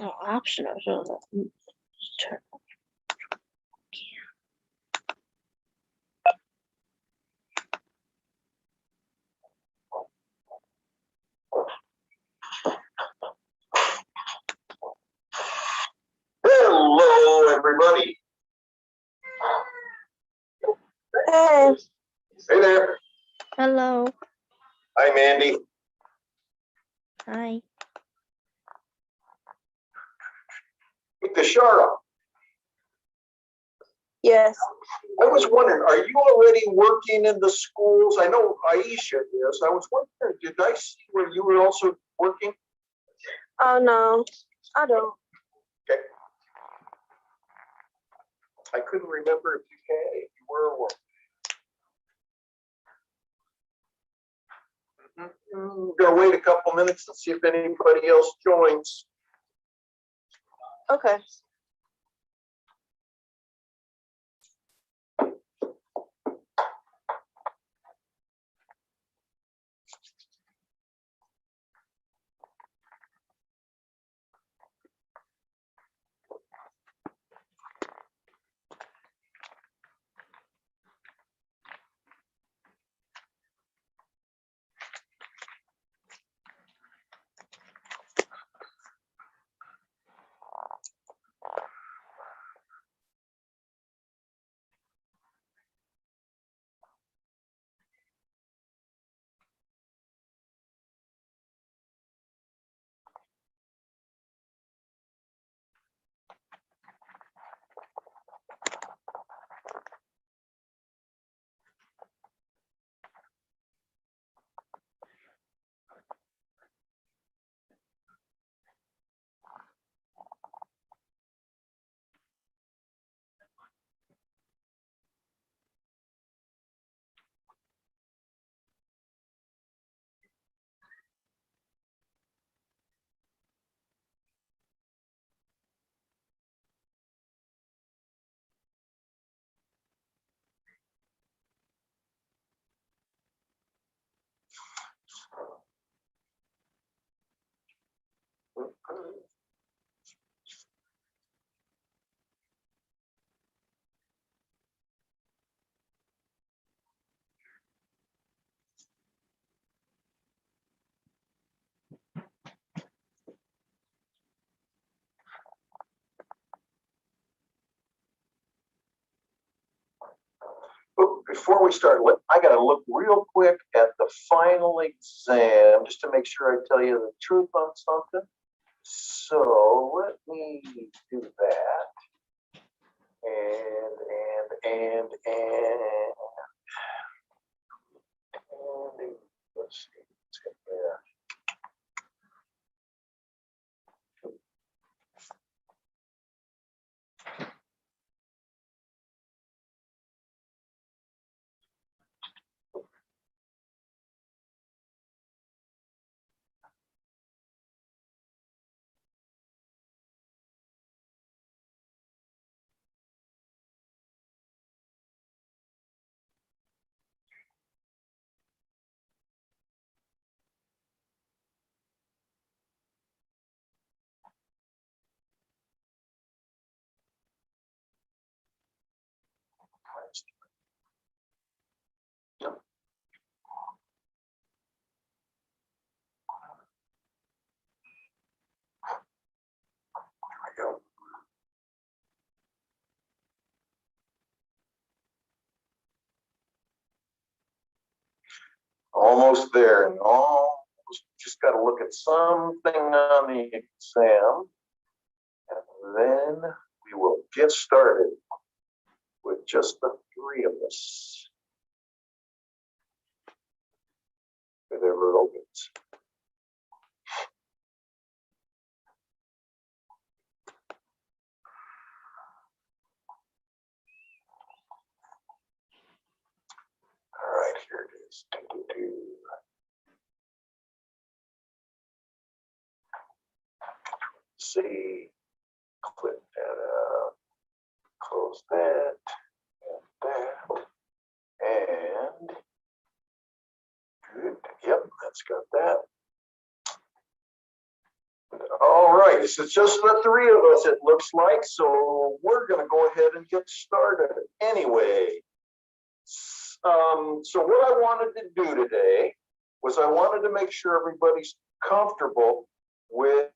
optional. So turn. Hello, everybody. Hey. Hey there. Hello. Hi, Mandy. Hi. Hey, Deshara. Yes. I was wondering, are you already working in the schools? I know Aisha is. I was wondering, did I see where you were also working? Oh no, I don't. Okay. I couldn't remember if you were or weren't. I'm gonna wait a couple minutes and see if anybody else joins. Okay. Before we start, I got to look real quick at the final exam just to make sure I tell you the truth on something. So let me do that. And let's see. Let's get there. Go. Almost there. And just got to look at something on the exam, and then we will get started with just the three of us. Whatever it opens. All right, here it is. See, click that up, close that, and good. Yep, that's got that. All right. right, it's just the three of us, it looks like, so we're gonna go ahead and get started anyway. So what I wanted to do today was I wanted to make sure everybody's comfortable with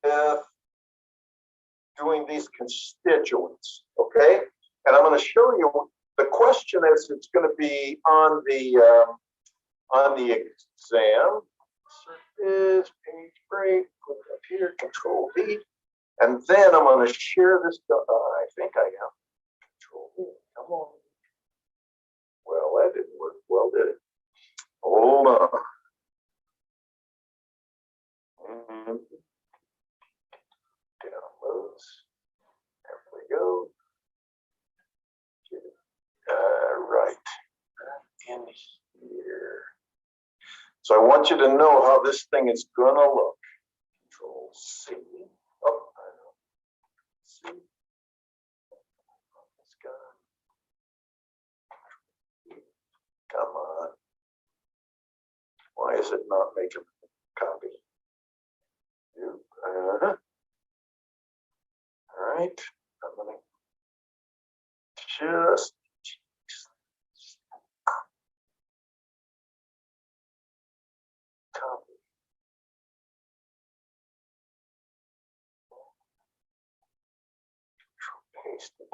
doing these constituents, okay? And I'm gonna show you the question as it's gonna be on the exam. Insert this, page break, put it up here, Control V. And then I'm going to share this. I think I am. Control V. Come on. Well, that didn't work. Well, did it? Hold on. Downloads. There we go. Right. In here. So I want you to know how this thing is going to look. Control C. Oh, I know. C. It's gone. Come on. Why is it not making a copy? All right. I'm going to just copy. Paste it.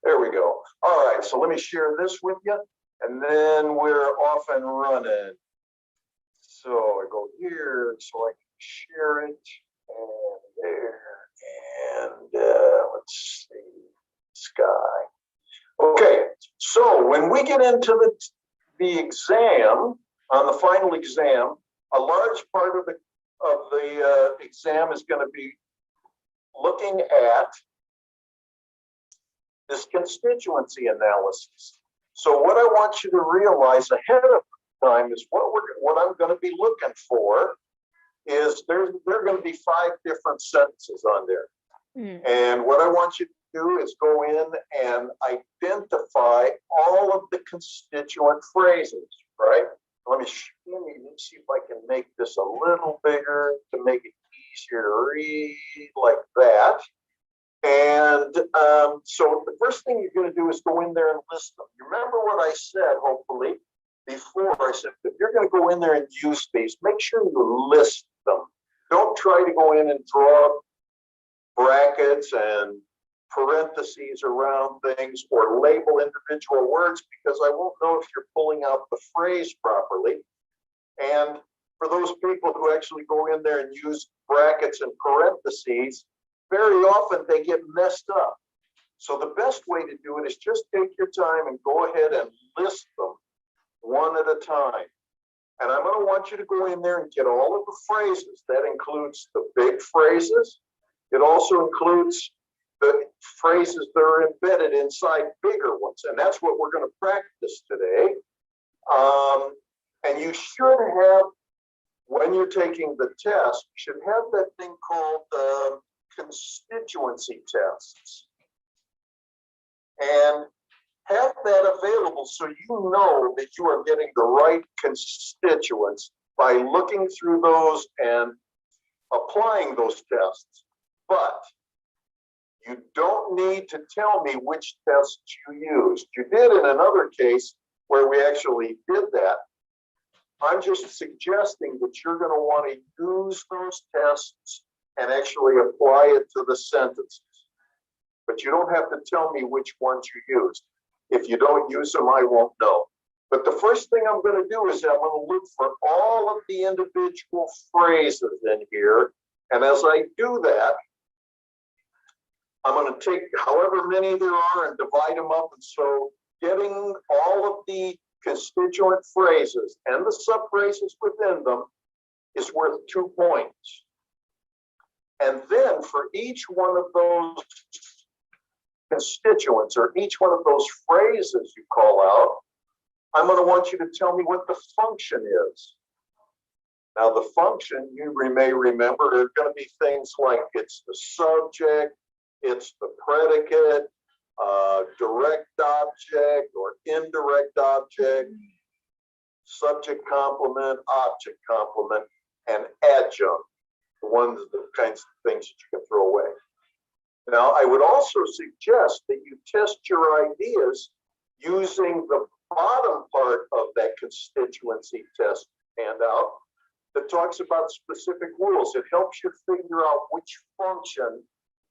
There we go. All right, so let me share this with you, and then we're off and running. So I go here so I can share it, and there, and let's see, sky. Okay, so when we get into the exam, on the final exam, a large part of the exam is going to be looking at this constituency analysis. So what I want you to realize ahead of time is what I'm going to be looking for is there are going to be 5 different sentences on there. And what I want you to do is go in and identify all of the constituent phrases, right? Let me see if I can make this a little bigger to make it easier to read like that. And so the first thing you're going to do is go in there and list them. You remember what I said, hopefully, before. I said, if you're going to go in there and use these, make sure you list them. Don't try to go in and draw brackets and parentheses around things or label individual words, because I won't know if you're pulling out the phrase properly. And for those people who actually go in there and use brackets and parentheses, very often they get messed up. So the best way to do it is just take your time and go ahead and list them one at a time. And I'm going to want you to go in there and get all of the phrases. That includes the big phrases. It also includes the phrases that are embedded inside bigger ones. And that's what we're going to practice today. And you should have, when you're taking the test, you should have that thing called constituency tests. And have that available so you know that you are getting the right constituents by looking through those and applying those tests. But you don't need to tell me which tests you used. You did in another case where we actually did that. I'm just suggesting that you're going to want to use those tests and actually apply it to the sentences. But you don't have to tell me which ones you used. If you don't use them, I won't know. But the first thing I'm going to do is I'm going to look for all of the individual phrases in here. And as I do that, I'm going to take however many there are and divide them up. And so getting all of the constituent phrases and the subphrases within them is worth 2 points. And then for each one of those constituents or each one of those phrases you call out, I'm going to want you to tell me what the function is. Now, the function, you may remember, are going to be things like it's the subject, it's the predicate, direct object or indirect object, subject complement, object complement, and adjunct. the kinds of things that you can throw away. Now, I would also suggest that you test your ideas using the bottom part of that constituency test handout that talks about specific rules. It helps you figure out which function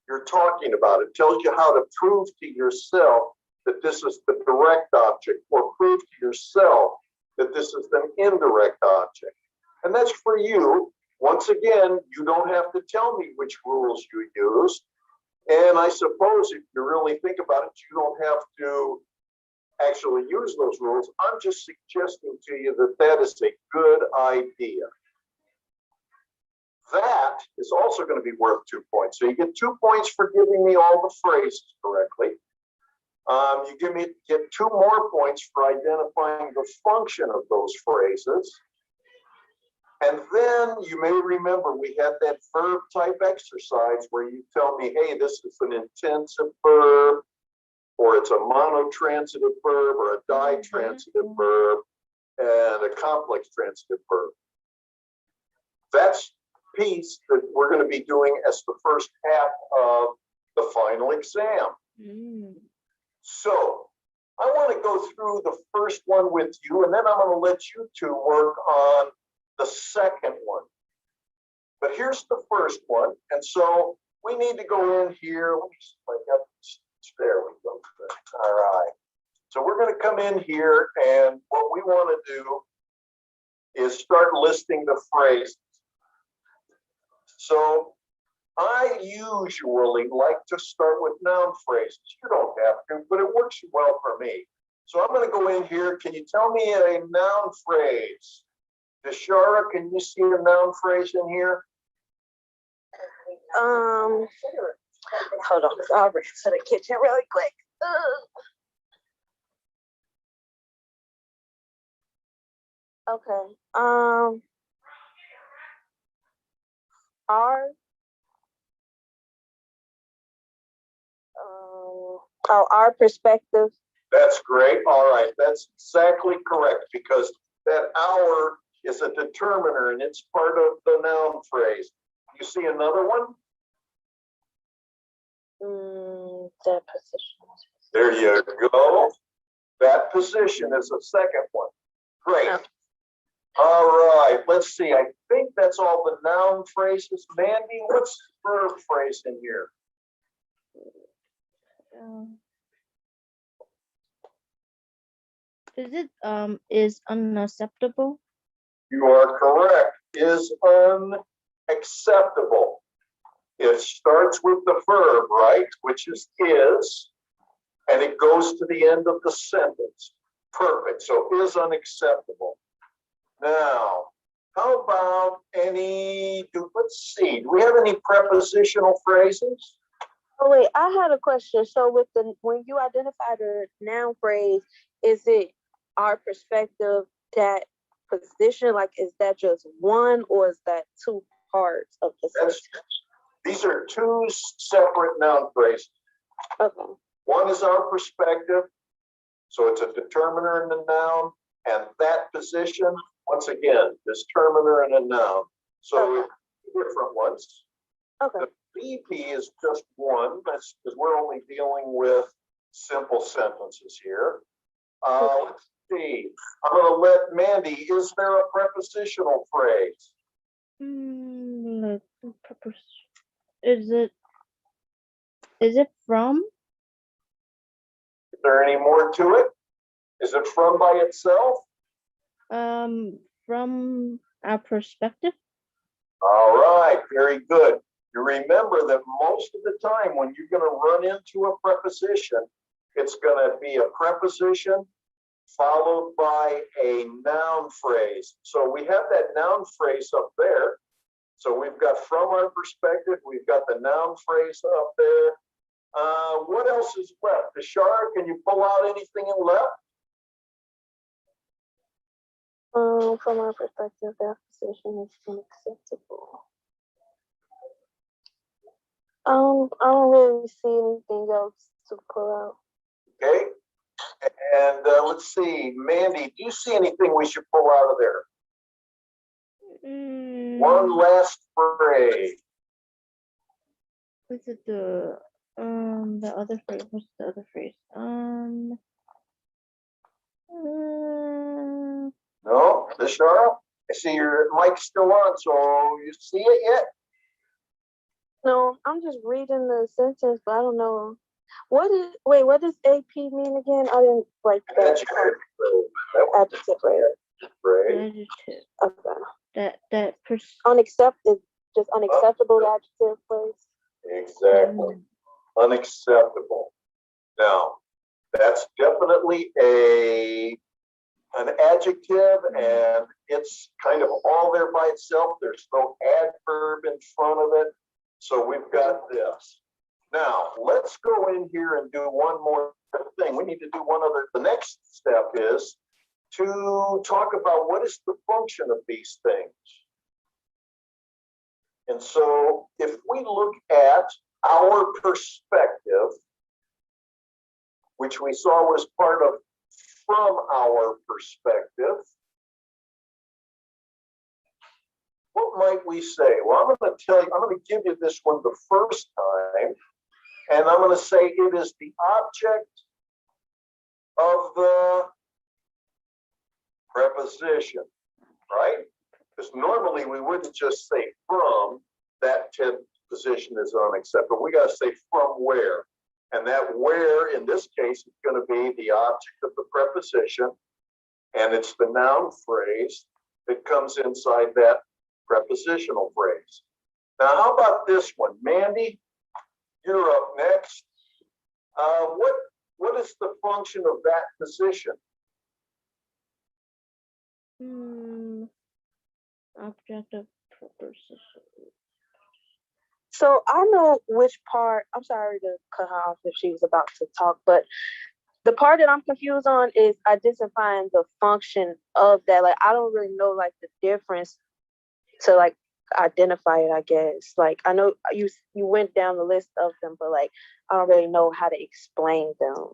you're talking about. It tells you how to prove to yourself that this is the direct object, or prove to yourself that this is an indirect object. And that's for you. Once again, you don't have to tell me which rules you use. And I suppose if you really think about it, you don't have to actually use those rules. I'm just suggesting to you that that is a good idea. That is also going to be worth 2 points. So you get 2 points for giving me all the phrases correctly. You get 2 more points for identifying the function of those phrases. And then you may remember we had that verb type exercise where you tell me, hey, this is an intensive verb, or it's a monotransitive verb, or a ditransitive verb, and a complex transitive verb. That's piece that we're going to be doing as the first half of the final exam. So I want to go through the first one with you, and then I'm going to let you two work on the second one. But here's the first one. And so we need to go in here. Let me see if I got this. There we go. All right. So we're going to come in here, and what we want to do is start listing the phrases. So I usually like to start with noun phrases. You don't have to, but it works well for me. So I'm going to go in here. Can you tell me a noun phrase? Deshara, can you see a noun phrase in here? Hold on. I'll run to the kitchen really quick. Okay. Our perspective. That's great. All right. That's exactly correct, because that our is a determiner and it's part of the noun phrase. You see another one? That position. There you go. That position is the second one. Great. Okay. All right. Let's see. I think that's all the noun phrases. Mandy, what's the verb phrase in here? Is unacceptable? You are correct. Is unacceptable. It starts with the verb, right? Which is, and it goes to the end of the sentence. Perfect. So is unacceptable. Now, how about let's see, do we have any prepositional phrases? Oh wait, I had a question. So when you identify the noun phrase, is it our perspective, that position? Like, is that just one, or is that two parts of the sentence? These are two separate noun phrases. Okay. One is our perspective, so it's a determiner and a noun, and that position, once again, determiner and a noun. So Okay. Different ones. Okay. The BP is just one. That's because we're only dealing with simple sentences here. Okay. Let's see. I'm going to let Mandy. Is there a prepositional phrase? Is it from? Is there any more to it? Is it from by itself? From our perspective. All right, very good. You remember that most of the time when you're going to run into a preposition, it's going to be a preposition followed by a noun phrase. So we have that noun phrase up there. So we've got from our perspective, we've got the noun phrase up there. What else is left? Deshara, can you pull out anything in left? From our perspective, that position is unacceptable. I don't really see anything else to pull out. Okay. And let's see, Mandy, do you see anything we should pull out of there? One last phrase. What's it the other phrase? What's the other phrase? No, Miss Nora, I see your mic's still on, so you see it yet? No, I'm just reading the sentence, but I don't know. What does AP mean again? I didn't write that. Adjective. Adjective, right? Adjective. Okay. That Unacceptable, just unacceptable adjective phrase. Exactly. Unacceptable. Now, that's definitely an adjective, and it's kind of all there by itself. There's no adverb in front of it. So we've got this. Now, let's go in here and do one more thing. We need to do one other. The next step is to talk about what is the function of these things. And so if we look at our perspective, which we saw was part of from our perspective, what might we say? Well, I'm going to give you this one the first time, and I'm going to say it is the object of the preposition, right? Because normally we wouldn't just say from, that position is unacceptable. We got to say from where. And that where, in this case, is going to be the object of the preposition, and it's the noun phrase that comes inside that prepositional phrase. Now, how about this one? Mandy, you're up next. What is the function of that position? Object of preposition. So I know which part. I'm sorry to cut her off if she was about to talk, but the part that I'm confused on is identifying the function of that. Like, I don't really know like the difference to like identify it, I guess. Like, I know you went down the list of them, but like I don't really know how to explain them.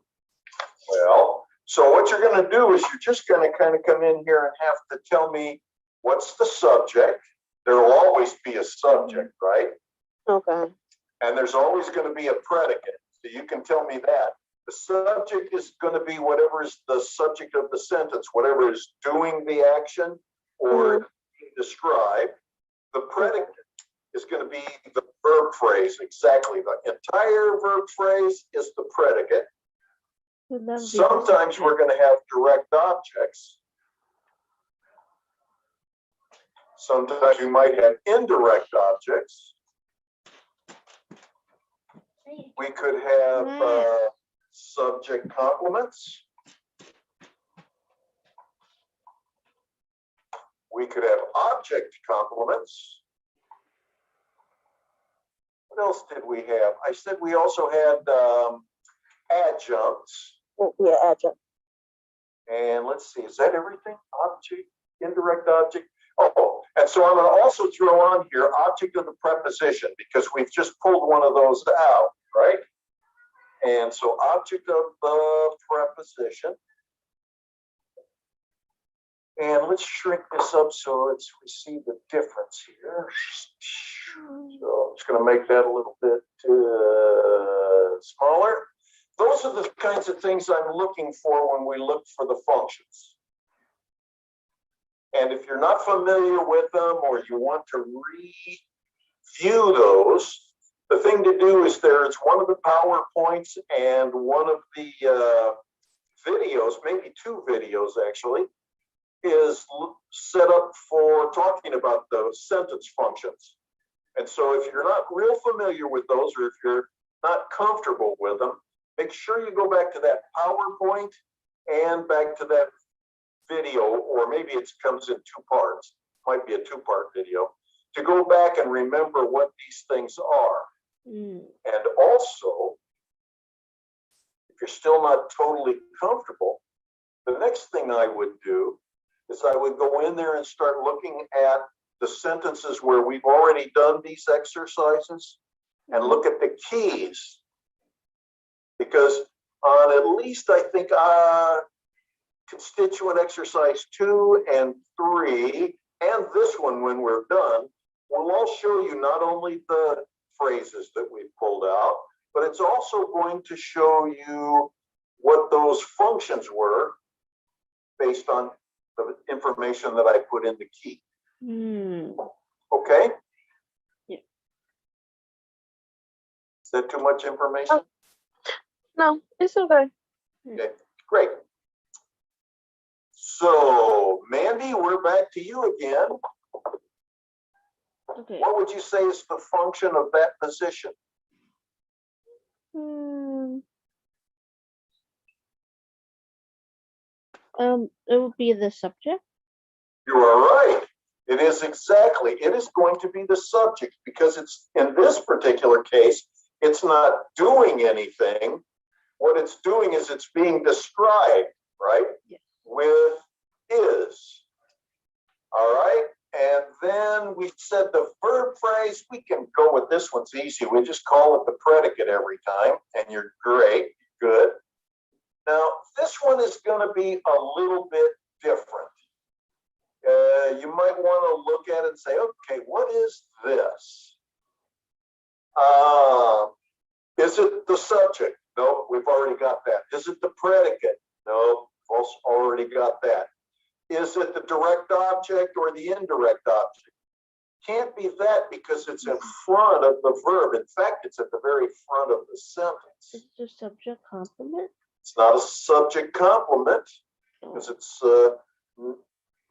Well, so what you're going to do is you're just going to kind of come in here and have to tell me what's the subject. There will always be a subject, right? Okay. And there's always going to be a predicate. So you can tell me that. The subject is going to be whatever is the subject of the sentence, whatever is doing the action or being described. The predicate is going to be the verb phrase. Exactly. The entire verb phrase is the predicate. Sometimes we're going to have direct objects. Sometimes you might have indirect objects. We could have subject complements. We could have object complements. What else did we have? I said we also had adjuncts. Yeah, adjunct. And let's see, is that everything? Object, indirect object. Oh, and so I'm going to also throw on here object of the preposition, because we've just pulled one of those out, right? And so object of the preposition. And let's shrink this up so we see the difference here. So I'm just going to make that a little bit smaller. Those are the kinds of things I'm looking for when we look for the functions. And if you're not familiar with them or you want to review those, the thing to do is there's one of the PowerPoints and one of the videos, maybe two videos actually, is set up for talking about those sentence functions. And so if you're not real familiar with those, or if you're not comfortable with them, make sure you go back to that PowerPoint and back to that video, or maybe it comes in two parts, might be a two-part video, to go back and remember what these things are. And also, if you're still not totally comfortable, the next thing I would do is I would go in there and start looking at the sentences where we've already done these exercises and look at the keys. Because on at least, I think, constituent exercise 2 and 3, and this one when we're done, will all show you not only the phrases that we pulled out, but it's also going to show you what those functions were based on the information that I put in the key. Okay? Yeah. Is that too much information? No, it's okay. Okay, great. So, Mandy, we're back to you again. Okay. What would you say is the function of that position? It would be the subject. You are right. It is exactly. It is going to be the subject because it's in this particular case, it's not doing anything. What it's doing is it's being described, right? Yes. With is. All right. And then we said the verb phrase, we can go with this one's easy. We just call it the predicate every time, and you're great. Good. Now, this one is going to be a little bit different. You might want to look at it and say, okay, what is this? Is it the subject? No, we've already got that. Is it the predicate? No, we've also already got that. Is it the direct object or the indirect object? Can't be that because it's in front of the verb. In fact, it's at the very front of the sentence. Is it a subject complement? It's not a subject complement because it's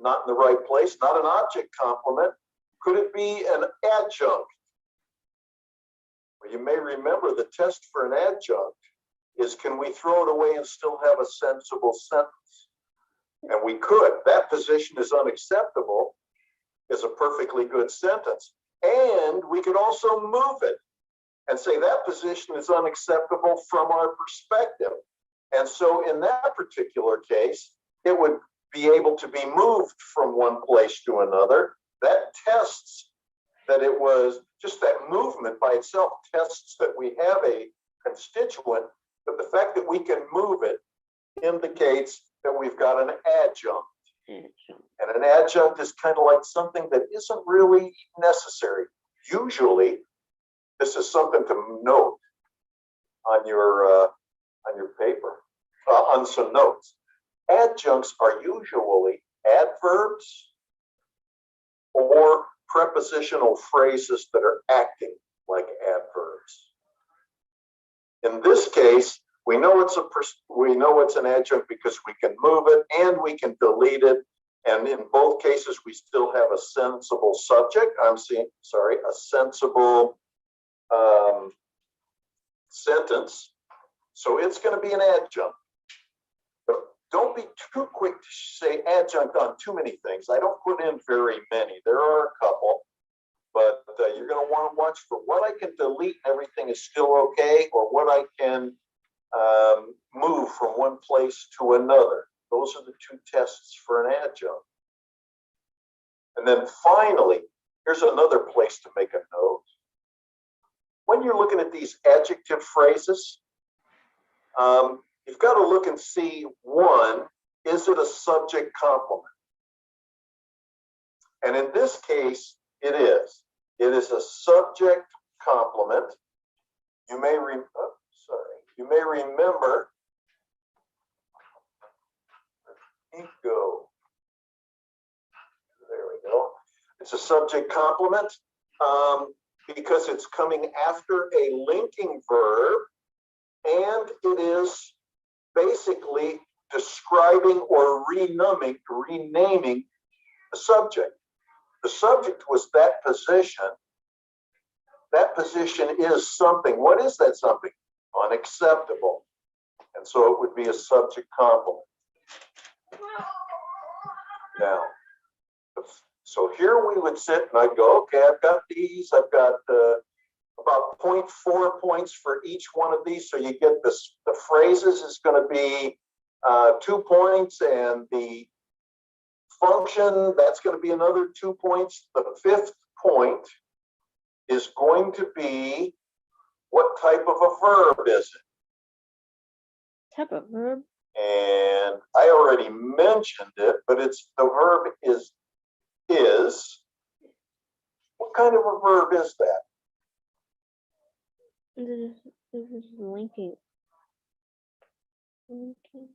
not in the right place, not an object complement. Could it be an adjunct? Well, you may remember the test for an adjunct is can we throw it away and still have a sensible sentence? And we could. That position is unacceptable is a perfectly good sentence. And we could also move it and say that position is unacceptable from our perspective. And so in that particular case, it would be able to be moved from one place to another. That tests that it was just that movement by itself tests that we have a constituent, but the fact that we can move it indicates that we've got an adjunct. And an adjunct is kind of like something that isn't really necessary. Usually, this is something to note on your paper, on some notes. Adjuncts are usually adverbs or prepositional phrases that are acting like adverbs. In this case, we know it's an adjunct because we can move it and we can delete it. And in both cases, we still have a sensible subject. A sensible sentence. So it's going to be an adjunct. But don't be too quick to say adjunct on too many things. I don't put in very many. There are a couple, but you're going to want to watch for what I can delete and everything is still okay, or what I can move from one place to another. Those are the two tests for an adjunct. And then finally, here's another place to make a note. When you're looking at these adjective phrases, you've got to look and see, one, is it a subject complement? And in this case, it is. It is a subject complement. You may remember. Ego. There we go. It's a subject complement because it's coming after a linking verb, and it is basically describing or renaming the subject. The subject was that position. That position is something. What is that something? Unacceptable. And so it would be a subject complement. Now, so here we would sit and I'd go, okay, I've got these. I've got about 0.4 points for each one of these. So you get this, the phrases is going to be 2 points, and the function, that's going to be another 2 points. The fifth point is going to be what type of a verb is it? Type of verb? And I already mentioned it, but it's the verb is is, what kind of a verb is that? This is linking. Linking.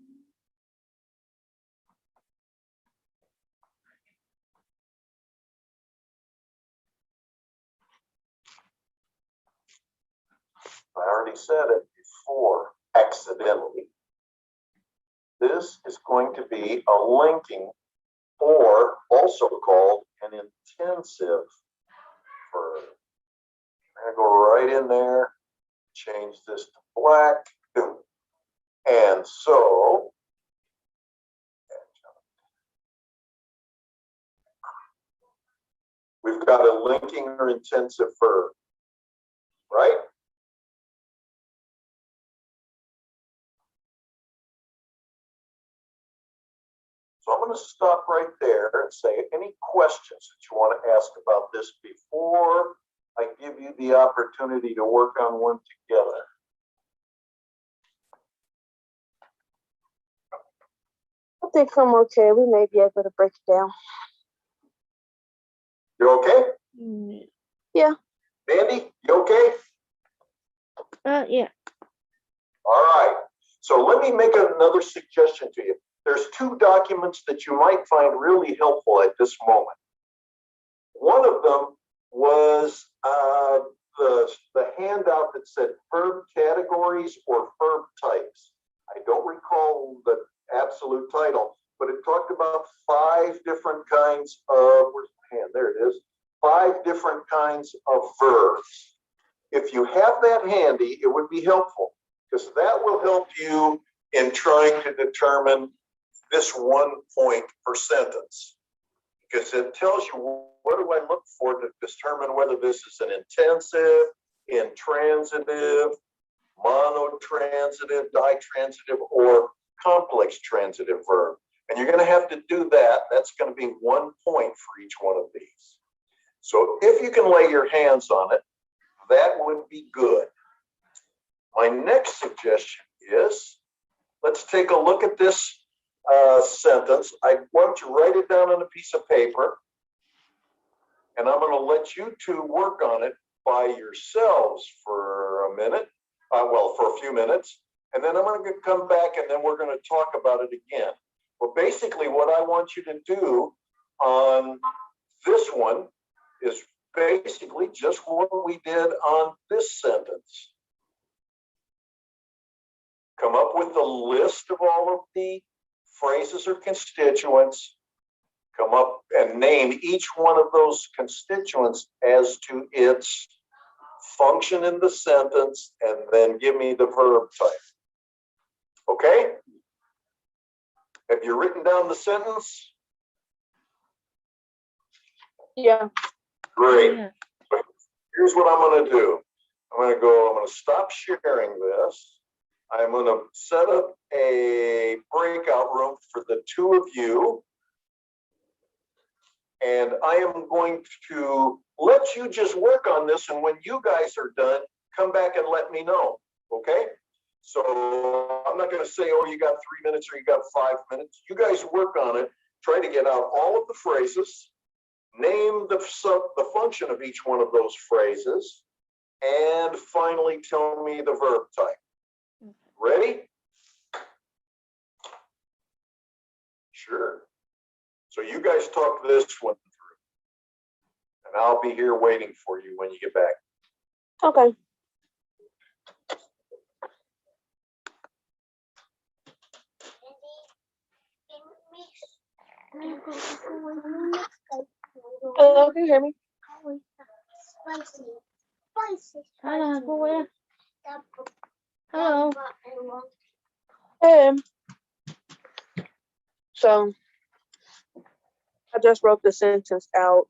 I already said it before, accidentally. This is going to be a linking, or also called an intensive verb. I'm going to go right in there, change this to black, boom. And so, we've got a linking or intensive verb, right? So I'm going to stop right there and say, any questions that you want to ask about this before I give you the opportunity to work on one together? I think I'm okay. We may be able to break it down. You okay? Yeah. Mandy, you okay? Yeah. All right. So let me make another suggestion to you. There's two documents that you might find really helpful at this moment. One of them was the handout that said verb categories or verb types. I don't recall the absolute title, but it talked about 5 different kinds of, where's the hand? There it is. 5 different kinds of verbs. If you have that handy, it would be helpful, because that will help you in trying to determine this 1 point per sentence, because it tells you what do I look for to determine whether this is an intensive, intransitive, monotransitive, ditransitive, or complex transitive verb. And you're going to have to do that. That's going to be 1 point for each one of these. So if you can lay your hands on it, that would be good. My next suggestion is, let's take a look at this sentence. I want you to write it down on a piece of paper, and I'm going to let you two work on it by yourselves for a minute, for a few minutes, and then I'm going to come back and then we're going to talk about it again. Well, basically what I want you to do on this one is basically just what we did on this sentence. Come up with a list of all of the phrases or constituents, come up and name each one of those constituents as to its function in the sentence, and then give me the verb type. Okay? Have you written down the sentence? Yeah. Great. Yeah. Here's what I'm going to do. I'm going to stop sharing this. I'm going to set up a breakout room for the 2 of you. And I am going to let you just work on this. And when you guys are done, come back and let me know. Okay? So I'm not going to say, oh, you got 3 minutes or you got 5 minutes. You guys work on it. Try to get out all of the phrases. Name the function of each one of those phrases. And finally, tell me the verb type. Ready? Sure. So you guys talk this one through, and I'll be here waiting for you when you get back. Okay. Hello, can you hear me? Hello. Hello. Hey. So I just wrote the sentence out.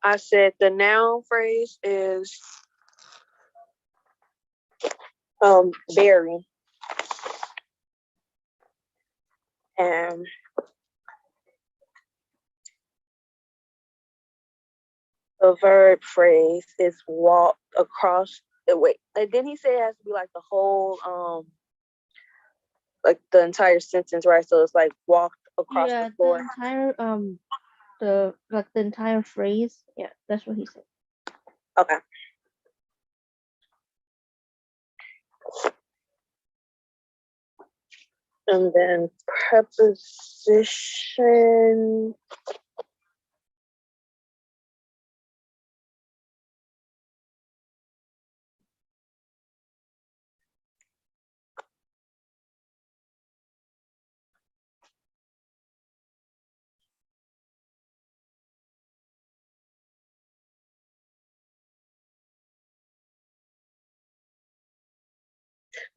I said the noun phrase is berry. And the verb phrase is walk across the way. And then he said it has to be like the whole like the entire sentence, right? So it's like walked across Yeah, the the floor. entire the entire phrase. Yeah, that's what he said. Okay. And then preposition.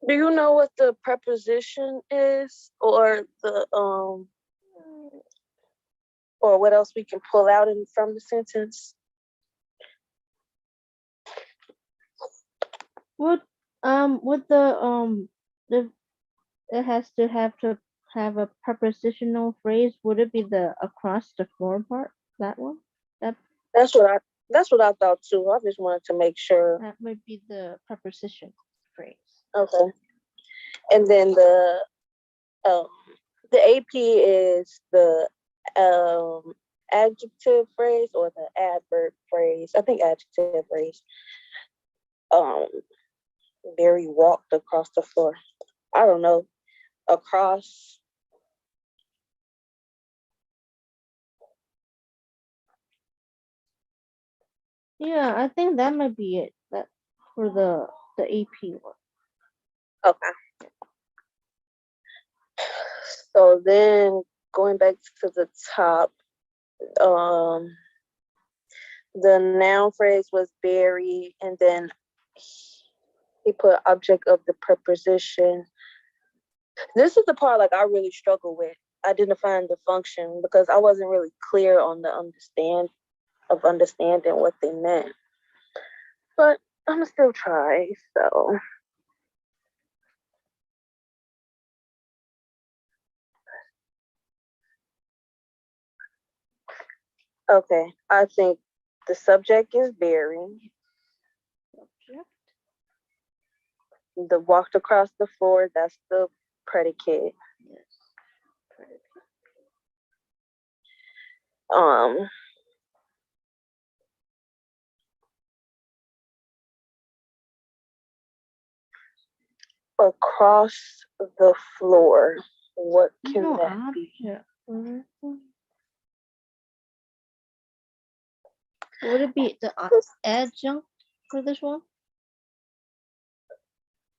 Do you know what the preposition is, or what else we can pull out from the sentence? What with the it has to have a prepositional phrase. Would it be the across the floor part? That one? That That's what I that's what I thought too. I just wanted to make sure. that might be the preposition phrase. Okay. And then um the AP is the adjective phrase or the adverb phrase. I think adjective phrase. Um Barry walked across the floor. I don't know. Across. Yeah, I think that might be it. That for the AP one. Okay. So then going back to the top, um the noun phrase was Barry, and then he put object of the preposition. This is the part like I really struggle with identifying the function because I wasn't really clear on the understanding what they meant. But I'm gonna still try. So okay, I think the subject is Barry. Subject. The walked across the floor, that's the predicate. Yes. Predicate. Um Across the floor. What can No that be? object. Would it be the adjunct for this one?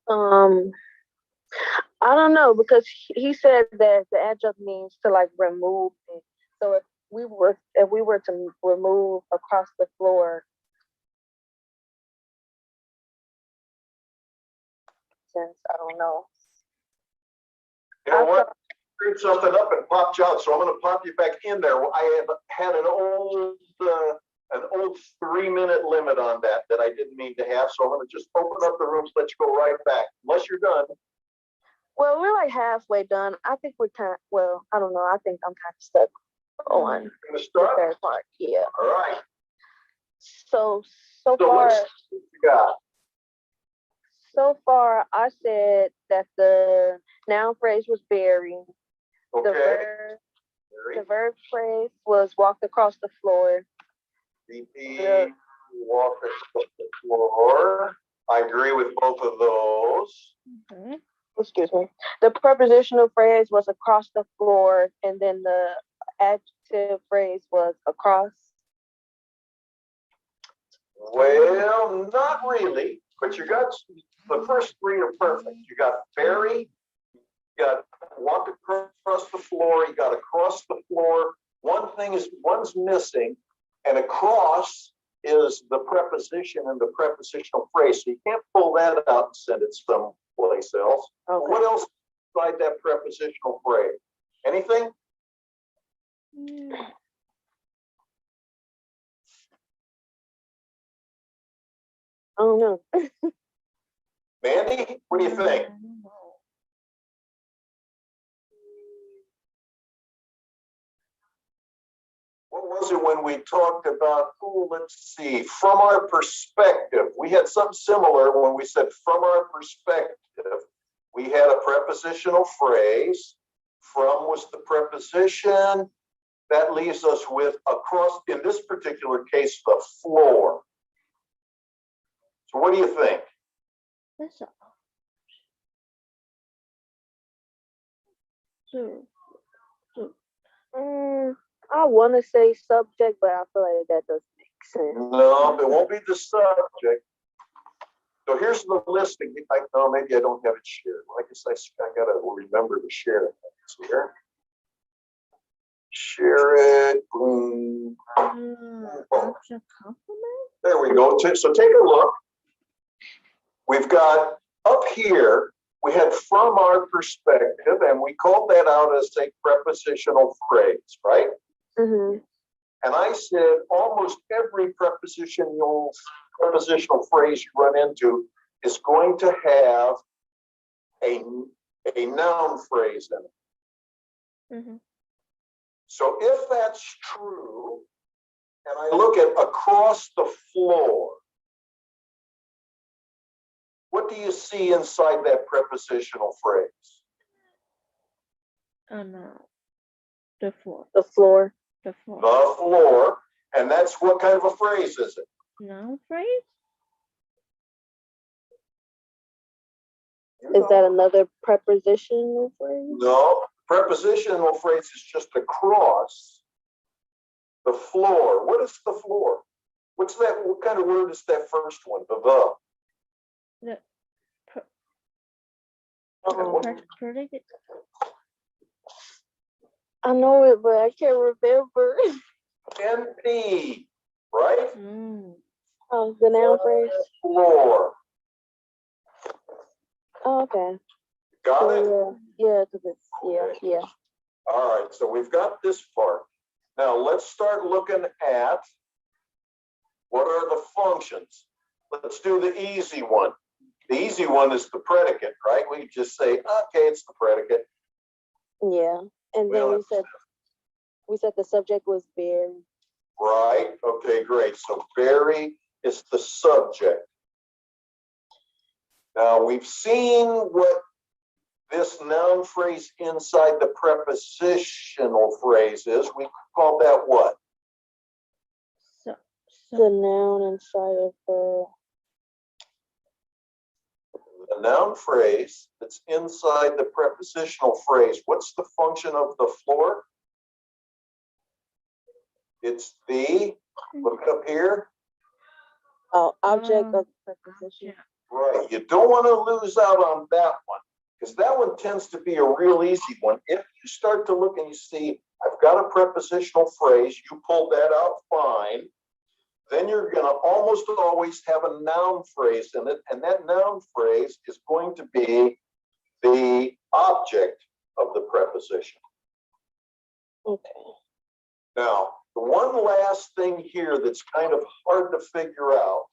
Um, I don't know because he said that the adjunct means to like remove it. So if we were to remove across the floor, since I don't know. You know what? Screwed something up and popped you out, so I'm going to pop you back in there. I have had an old 3-minute limit on that I didn't mean to have, so I'm going to just open up the rooms, let you go right back, unless you're done. Well, we're like halfway done. I think we're kind. Well, I don't know. I think I'm kind of stuck on You're going to the start? third part. Yeah. All right. So So far. what you got? So far, I said that the noun phrase was Barry. Okay. The verb phrase was walked across the floor. VP walked across the floor. I agree with both of those. Okay. Excuse me. The prepositional phrase was across the floor, and then the adjective phrase was across. Well, not really, but you got the first three are perfect. You got Barry, you got walk across the floor, you got across the floor. One's missing, and across is the preposition and the prepositional phrase. So you can't pull that out and send it someplace else. Okay. What else beside that prepositional phrase? Anything? I don't know. Mandy, what do you think? What was it when we talked about, let's see, from our perspective? We had something similar when we said from our perspective. We had a prepositional phrase. From was the preposition. That leaves us with across, in this particular case, the floor. So what do you think? That's all. So I want to say subject, but I feel like that doesn't make sense. No, it won't be the subject. So here's the listing. No, maybe I don't have it shared. I guess I gotta remember to share it. Here. Share it. Boom. object complement? There we go. So take a look. We've got up here, we had from our perspective, and we called that out as a prepositional phrase, right? Mm-hmm. And I said almost every prepositional phrase you run into is going to have a noun phrase in it. Mm-hmm. So if that's true, and I look at across the floor, what do you see inside that prepositional phrase? Oh no. The floor. The floor. The floor. The floor. And that's what kind of a phrase is it? Noun phrase? Is that another prepositional phrase? No, prepositional phrase is just across the floor. What is the floor? What's that? What kind of word is that first one? The. The predicate. I know it, but I can't remember. NP, right? Oh, the noun phrase. Floor. Oh, okay. Got it? So, yeah, because it's yeah. All right, so we've got this part. Now let's start looking at what are the functions. Let's do the easy one. The easy one is the predicate, right? We just say, okay, it's the predicate. Yeah, and then we said the subject was very. Right, okay, great. So very is the subject. Now we've seen what this noun phrase inside the prepositional phrase is. We call that what? The noun inside of The noun phrase that's inside the prepositional phrase. What's the function of the floor? It's the, look it up here. Object of preposition. Right, you don't want to lose out on that one, because that one tends to be a real easy one. If you start to look and you see, I've got a prepositional phrase, you pull that out fine, then you're going to almost always have a noun phrase in it, and that noun phrase is going to be the object of the preposition. Okay. Now, the one last thing here that's kind of hard to figure out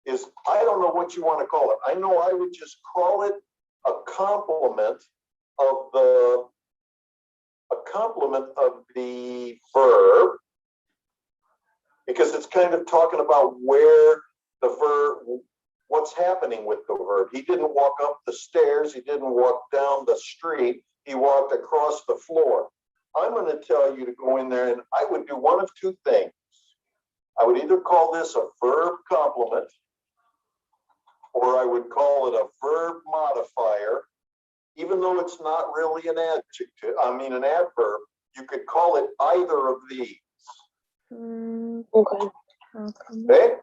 is, I don't know what you want to call it. I know I would just call it a complement of the verb, because it's kind of talking about where the verb, what's happening with the verb. He didn't walk up the stairs. He didn't walk down the street. He walked across the floor. I'm going to tell you to go in there, and I would do one of two things. I would either call this a verb complement, or I would call it a verb modifier. Even though it's not really an adjective, an adverb, you could call it either of these. Okay. Okay?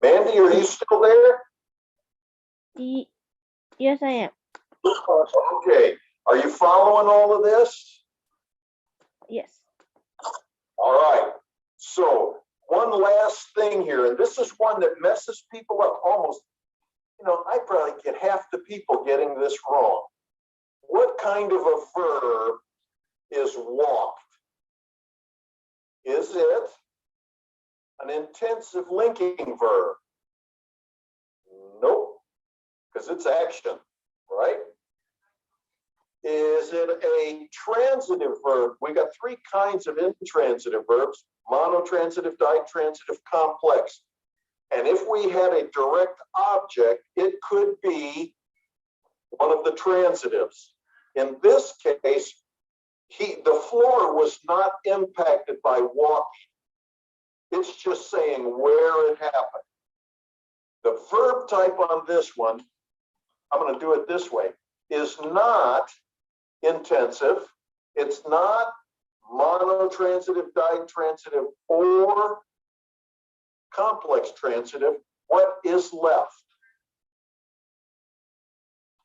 Mandy, are you still there? Yes, I am. Okay. Are you following all of this? Yes. All right. So one last thing here, and this is one that messes people up almost. I probably get half the people getting this wrong. What kind of a verb is walked? Is it an intensive linking verb? Nope, because it's action, right? Is it a transitive verb? We got three kinds of intransitive verbs: monotransitive, ditransitive, complex. And if we had a direct object, it could be one of the transitives. In this case, the floor was not impacted by walking. It's just saying where it happened. The verb type on this one, I'm going to do it this way, is not intensive. It's not monotransitive, ditransitive, or complex transitive. What is left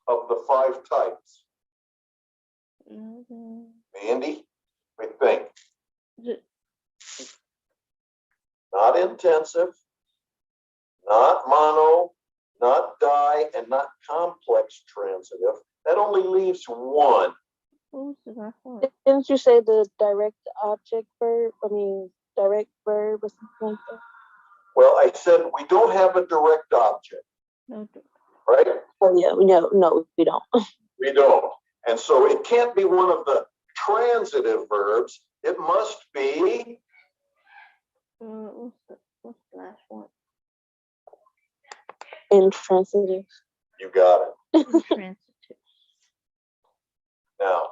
of the 5 types? Mandy, we think. Not intensive, not mono, not di, and not complex transitive. That only leaves one. What was the last one? Didn't you say the direct object verb? I mean, direct verb or something like that? Well, I said we don't have a direct object, No. right? Oh yeah, no, we don't. We don't. And so it can't be one of the transitive verbs. It must be, What's the last one? Intransitive. you got it. Intransitive. Now,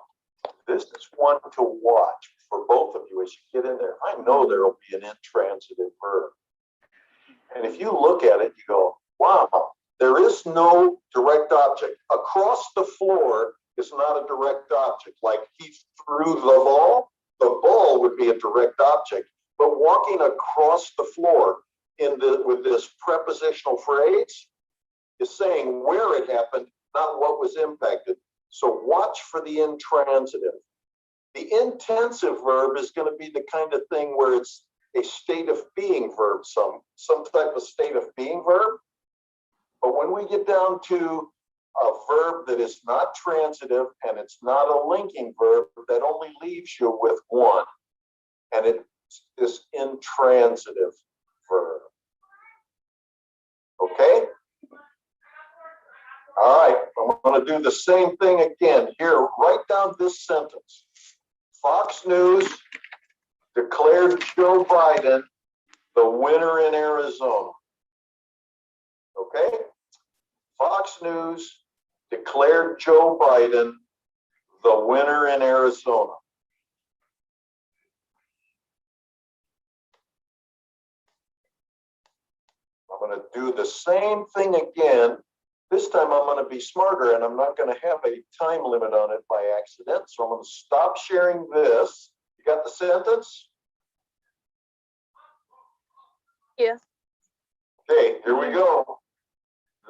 this is one to watch for both of you as you get in there. I know there will be an intransitive verb. And if you look at it, you go, wow, there is no direct object. Across the floor is not a direct object. Like he threw the ball would be a direct object. But walking across the floor with this prepositional phrase is saying where it happened, not what was impacted. So watch for the intransitive. The intensive verb is going to be the kind of thing where it's a state of being verb, some type of state of being verb. But when we get down to a verb that is not transitive and it's not a linking verb, that only leaves you with one. And it is intransitive verb. Okay? All right, I'm going to do the same thing again. Here, write down this sentence. Fox News declared Joe Biden the winner in Arizona. Okay? Fox News declared Joe Biden the winner in Arizona. I'm going to do the same thing again. This time I'm going to be smarter and I'm not going to have a time limit on it by accident. So I'm going to stop sharing this. You got the sentence? Yeah. Okay, here we go.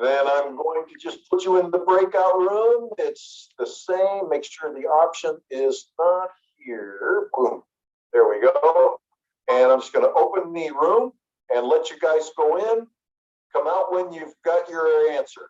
Then I'm going to just put you in the breakout room. It's the same. Make sure the option is not here. Boom. There we go. And I'm just going to open the room and let you guys go in. Come out when you've got your answer.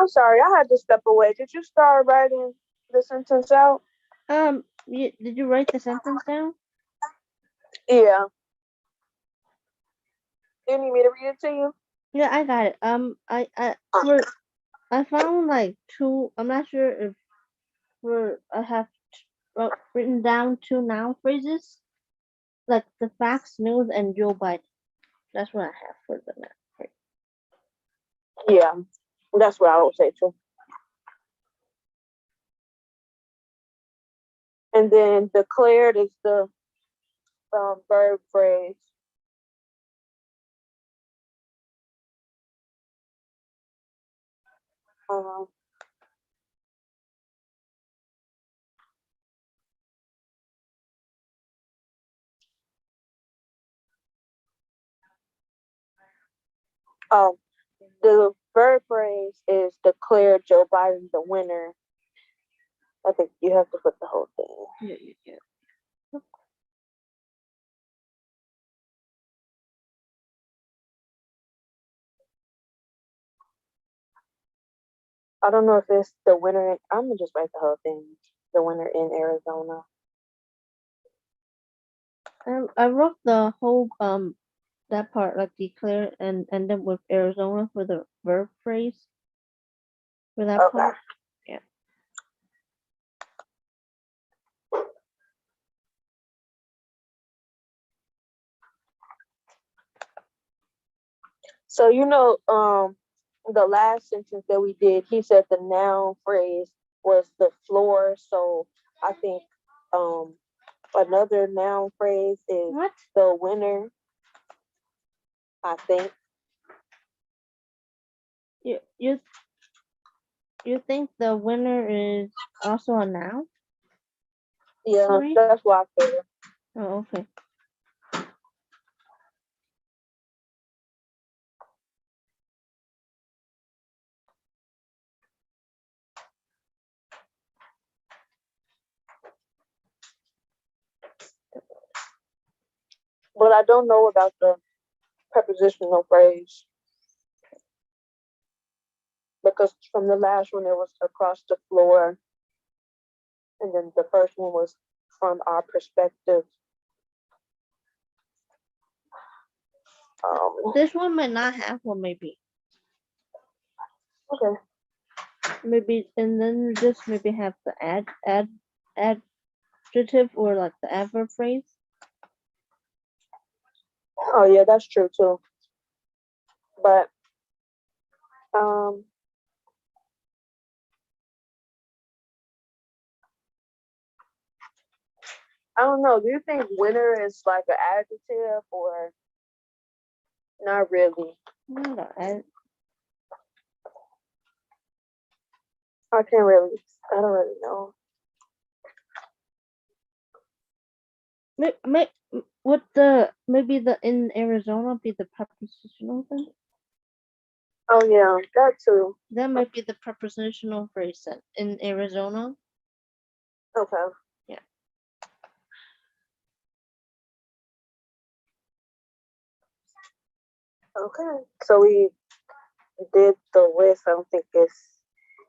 I'm sorry, I had to step away. Did you start writing the sentence out? Did you write the sentence down? Yeah. You need me to read it to you? Yeah, I got it. I found like two. I'm not sure if I have written down two noun phrases, like the Fox News and Joe Biden. That's what I have for the noun phrase. Yeah. That's what I would say too. And then declared is the verb phrase. Um, oh, the verb phrase is declared Joe Biden the winner. I think you have to put the whole thing. Yeah. I don't know if it's the winner. I'm gonna just write the whole thing. The winner in Arizona. I wrote the whole that part like declare and end up with Arizona for the verb phrase for that Okay. part. Yeah. So the last sentence that we did, he said the noun phrase was the floor. So I think um another noun phrase is What? the winner. I think. You you think the winner is also a noun? Yeah, Sorry. that's what I figured. Oh, okay. But I don't know about the prepositional phrase because from the last one it was across the floor, and then the first one was from our perspective. This one might not have one, maybe. Okay. Maybe, and then just maybe have the adjective or like the adverb phrase. Oh yeah, that's true too. But um, I don't know. Do you think winner is like an adjective or not really? Not a ad. I can't really. I don't really know. Would the maybe the in Arizona be the prepositional thing? Oh yeah, that too. That might be the prepositional phrase then in Arizona. Okay. Yeah. Okay. So we did the list. I don't think it's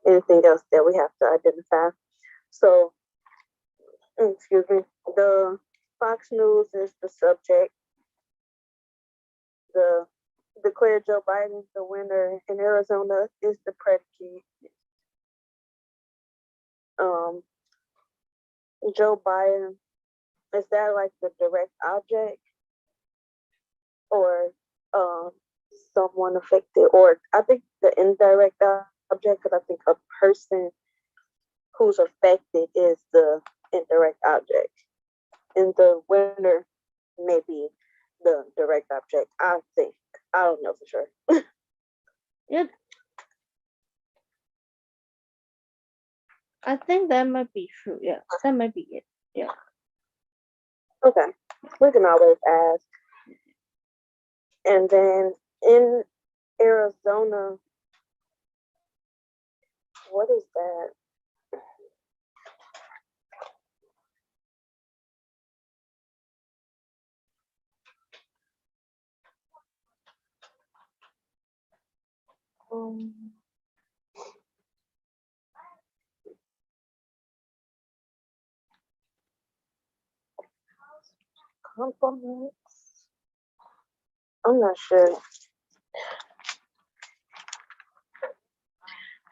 anything else that we have to identify. So, excuse me. The Fox News is the subject. The declared Joe Biden the winner in Arizona is the predicate. Um, Joe Biden, is that like the direct object or um, someone affected? Or I think the indirect object, because I think a person who's affected is the indirect object. And the winner may be the direct object. I think. I don't know for sure. Yeah. I think that might be true. Yeah, that might be it. Yeah. Okay. We can always ask. And then in Arizona, what is that? Um, compliments. I'm not sure.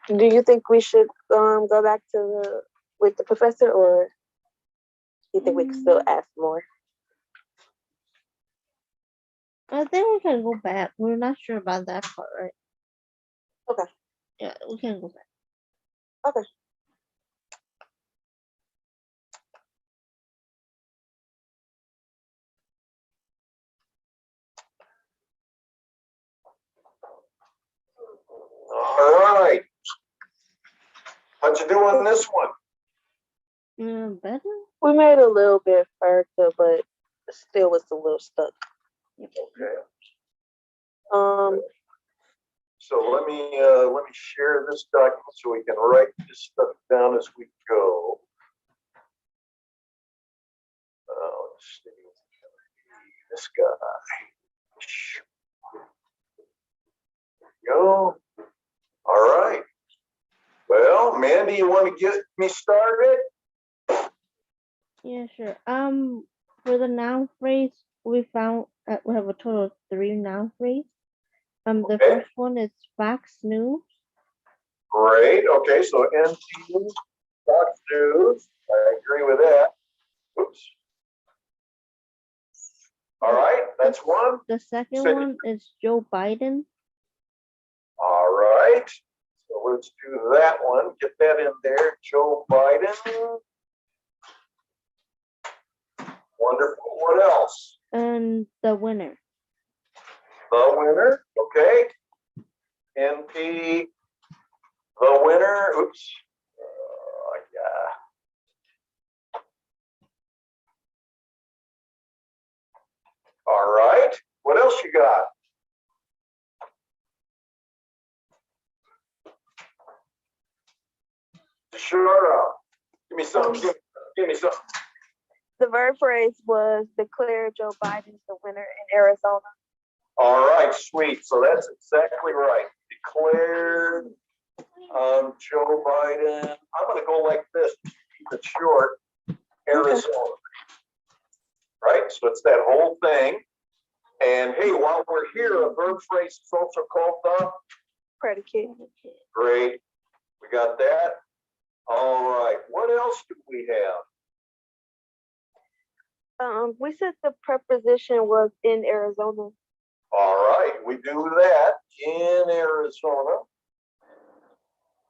Do you think we should go back to with the professor, or you think we can still ask more? I think we can go back. We're not sure about that part, right? Okay. Yeah, we can go back. Okay. All right. How'd you do on this one? Better. We made a little bit further, but still was a little stuck. Okay. Um, So let me share this document so we can write this stuff down as we go. Let's see. This guy. There we go. All right. Well, Mandy, you want to get me started? Yeah, sure. For the noun phrase, we found we have a total of 3 noun phrase. The Okay. first one is Fox News. Great. Okay, so NT, Fox News. I agree with that. Oops. All right, that's one. The second Second. one is Joe Biden. All right. So let's do that one. Get that in there. Joe Biden. Wonderful. What else? And the winner. The winner. Okay. NP. The winner. Oops. Yeah. All right. What else you got? Sure. Give me some. Give me some. the verb phrase was declare Joe Biden the winner in Arizona. All right, sweet. So that's exactly right. Declared Joe Biden. I'm going to go like this. Keep it short. Arizona. Right? So it's that whole thing. And hey, while we're here, a verb phrase is also called the Predicate. great. We got that. All right. What else do we have? We said the preposition was in Arizona. All right. We do that in Arizona.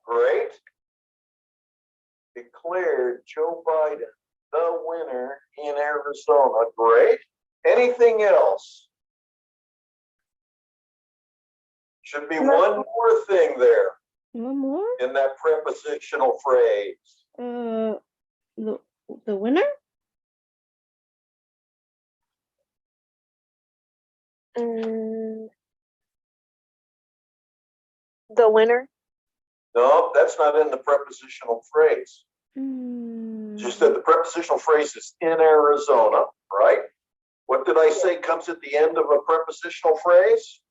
Great. Declared Joe Biden the winner in Arizona. Great. Anything else? Should be one more thing there One more. in that prepositional phrase. The winner. The winner. No, that's not in the prepositional phrase. Just that the prepositional phrase is in Arizona, right? What did I say comes at the end of a prepositional phrase?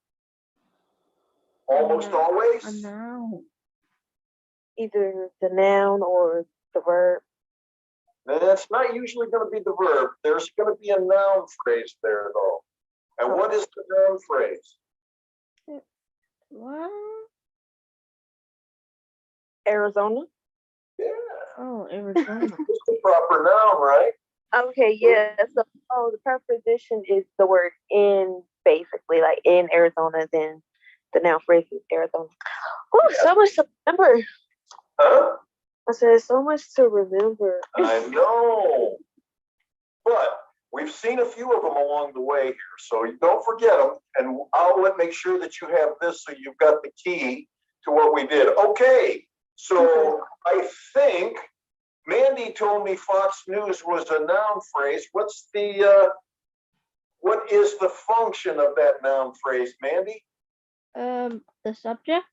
Almost always. A noun. Either the noun or the verb. That's not usually going to be the verb. There's going to be a noun phrase there, though. And what is the noun phrase? What? Arizona. Yeah. Oh, Arizona. It's the proper noun, right? Okay, yeah. So, the preposition is the word in, basically, like in Arizona. Then the noun phrase is Arizona. Oh, Yeah. so much to remember. Huh? I said so much to remember. I know. But we've seen a few of them along the way here, so you don't forget them. And I'll make sure that you have this so you've got the key to what we did. Okay, so I think Mandy told me Fox News was a noun phrase. What is the function of that noun phrase, Mandy? The subject.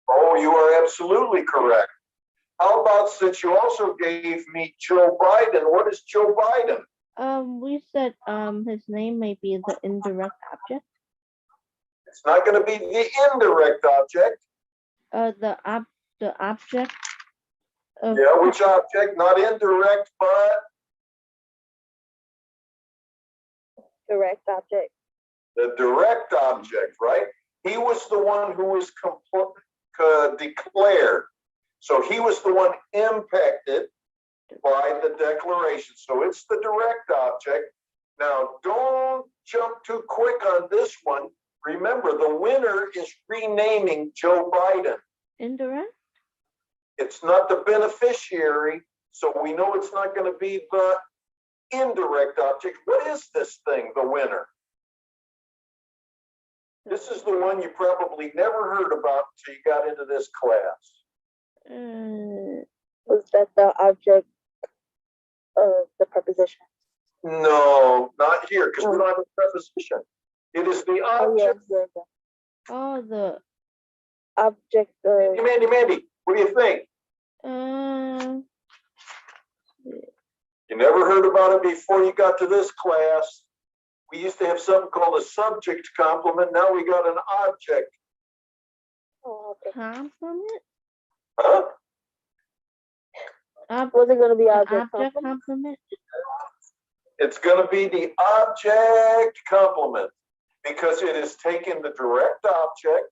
Oh, you are absolutely correct. How about, since you also gave me Joe Biden, what is Joe Biden? We said his name may be the indirect object. It's not going to be the indirect object. The object of Yeah, which object? Not indirect, but Direct object. The direct object, right? He was the one who was declared. So he was the one impacted by the declaration. So it's the direct object. Now, don't jump too quick on this one. Remember, the winner is renaming Joe Biden. Indirect? It's not the beneficiary, so we know it's not going to be the indirect object. What is this thing, the winner? This is the one you probably never heard about until you got into this class. Was that the object of the preposition? No, not here, because we don't have a preposition. It is the Oh, yeah, object. yeah, yeah. Oh, the Object of. Mandy, what do you think? You never heard about it before you got to this class. We used to have something called a subject complement. Now we got an object. Oh, okay. complement? Huh? Was it going to be Object object complement? complement? It's going to be the object complement because it is taking the direct object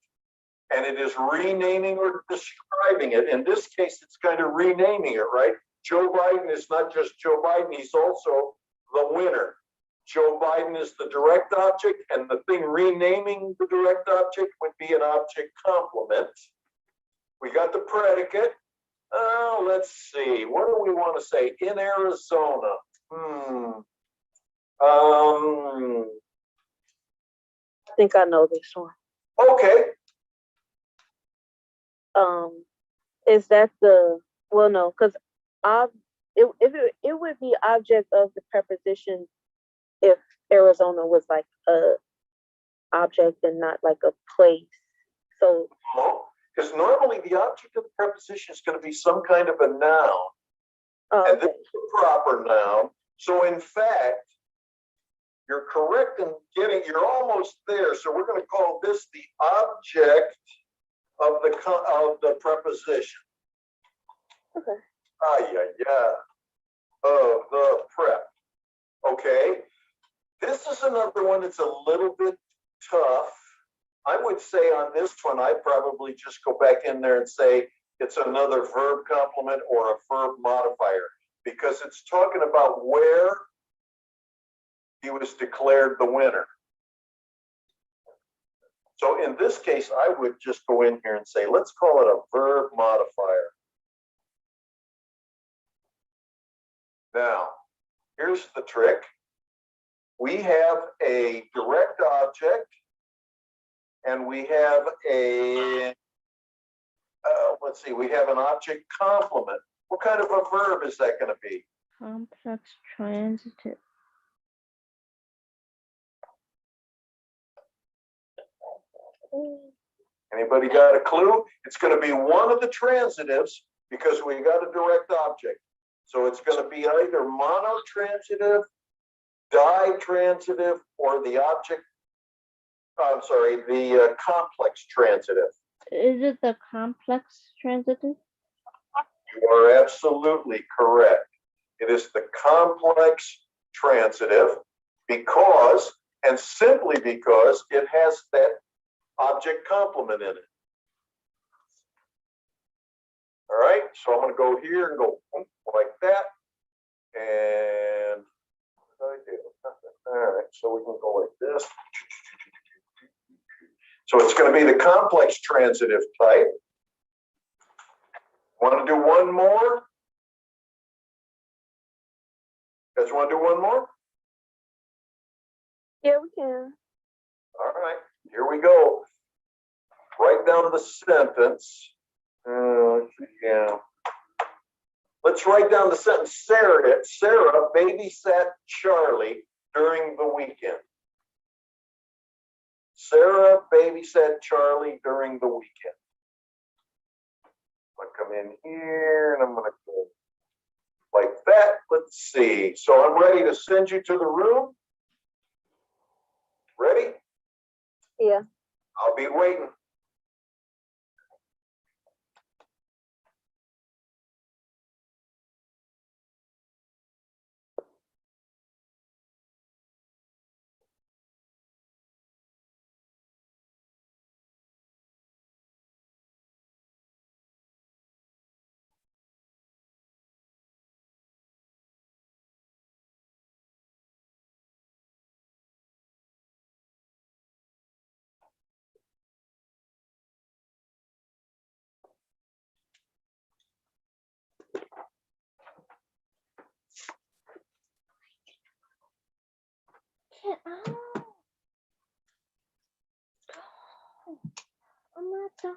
and it is renaming or describing it. In this case, it's kind of renaming it, right? Joe Biden is not just Joe Biden, he's also the winner. Joe Biden is the direct object, and the thing renaming the direct object would be an object complement. We got the predicate. Let's see. What do we want to say? In Arizona. I think I know this one. Okay. Is that the, well, no, because it would be object of the preposition if Arizona was like a object and not like a place. So Because normally the object of the preposition is going to be some kind of a noun. And this is a proper noun. So in fact, you're correct in you're almost there. So we're going to call this the object of the preposition. Okay. Yeah. Of the prep. Okay. This is another one that's a little bit tough. I would say on this one, I'd probably just go back in there and say it's another verb complement or a verb modifier because it's talking about where he was declared the winner. So in this case, I would just go in here and say, let's call it a verb modifier. Now, here's the trick. We have a direct object and we have a, let's see, we have an object complement. What kind of a verb is that going to be? Complex transitive. Anybody got a clue? It's going to be one of the transitives because we got a direct object. So it's going to be either monotransitive, ditransitive, or the object, I'm sorry, the complex transitive. Is it the complex transitive? You are absolutely correct. It is the complex transitive because, and simply because, it has that object complement in it. All right, so I'm going to go here and go like that. And what did I do? All right, so we can go like this. So it's going to be the complex transitive type. Want to do one more? You guys want to do one more? yeah, we can. All right, here we go. Write down the sentence. Yeah. Let's write down the sentence. Sarah babysat Charlie during the weekend. Sarah babysat Charlie during the weekend. I'm going to come in here and I'm going to go like that. Let's see. So I'm ready to send you to the room. Ready? Yeah. I'll be waiting. it out. I'm not done.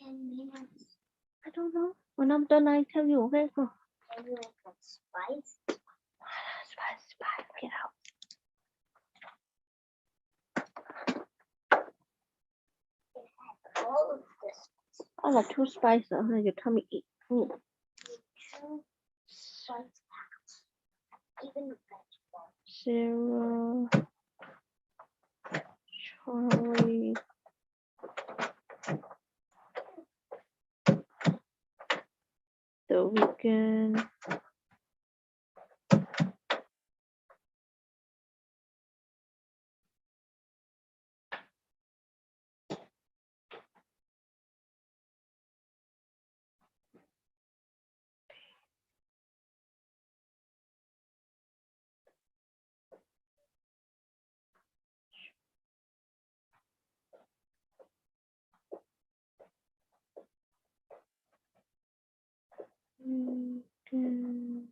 10 minutes. I don't know. When I'm done, I tell you. Okay, go. Tell you like spice. Spice. Get out. All of this. I got 2 spices. I'm gonna get tummy eat food. 2 spice packs. Even vegetables. Sarah. Charlie. The weekend. Weekend.